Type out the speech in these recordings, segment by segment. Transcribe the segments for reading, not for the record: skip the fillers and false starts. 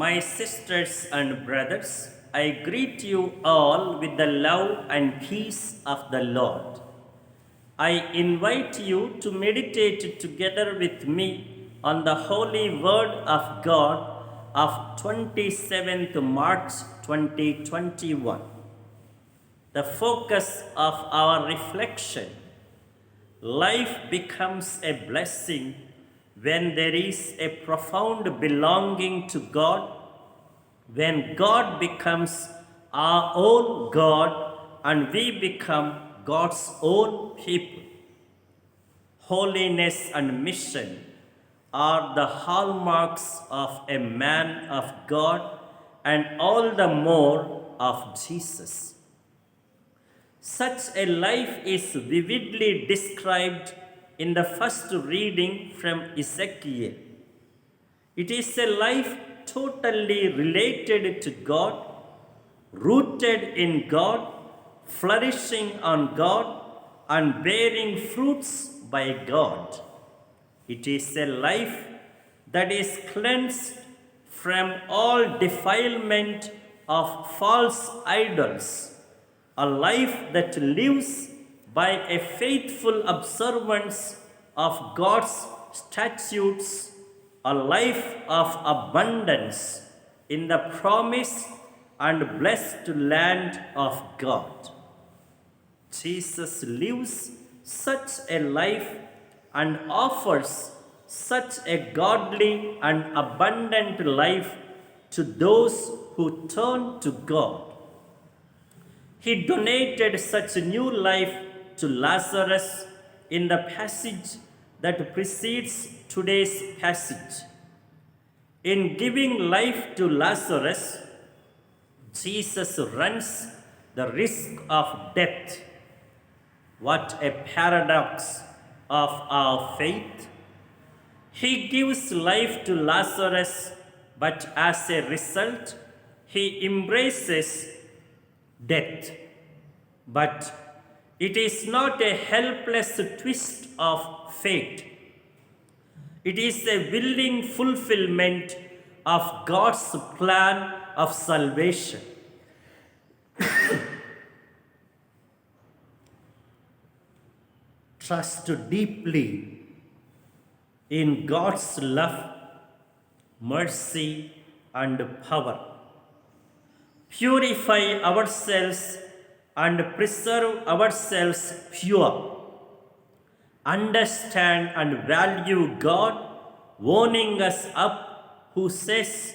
My sisters and brothers, I greet you all with the love and peace of the Lord. I invite you to meditate together with me on the holy word of God of 27th March 2021. The focus of our reflection: life becomes a blessing when there is a profound belonging to God, when God becomes our own God and we become God's own people. Holiness and mission are the hallmarks of a man of God and all the more of Jesus. Such a life is vividly described in the first reading from Ezekiel. It is a life totally related to God, rooted in God, flourishing on God, and bearing fruits by God. It is a life that is cleansed from all defilement of false idols, a life that lives by a faithful observance of God's statutes, a life of abundance in the promised and blessed land of God. Jesus lives such a life and offers such a godly and abundant life to those who turn to God. He donated such a new life to Lazarus in the passage that precedes today's passage. In giving life to Lazarus, Jesus runs the risk of death. What a paradox of our faith! He gives life to Lazarus, but as a result, he embraces death. But it is not a helpless twist of fate. It is a willing fulfillment of God's plan of salvation. Trust deeply in God's love, mercy, and power. Purify ourselves and preserve ourselves pure. Understand and value God, warning us up, who says,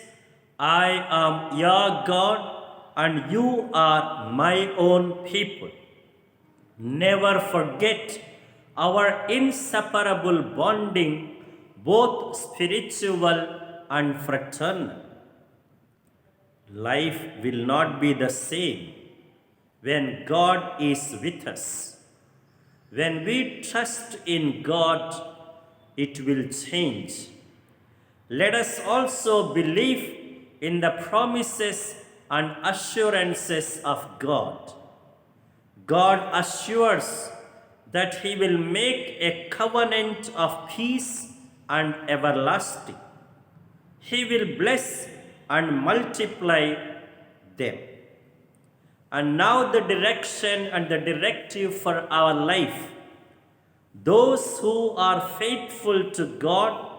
I am your God and you are my own people. Never forget our inseparable bonding, both spiritual and fraternal. Life will not be the same when God is with us. When we trust in God, it will change. Let us also believe in the promises and assurances of God. God assures that He will make a covenant of peace and everlasting. He will bless and multiply them. And now the direction and the directive for our life. Those who are faithful to God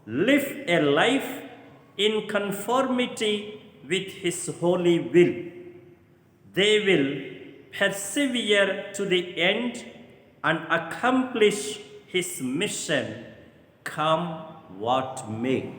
live a life in conformity with His holy will. They will persevere to the end and accomplish His mission, come what may.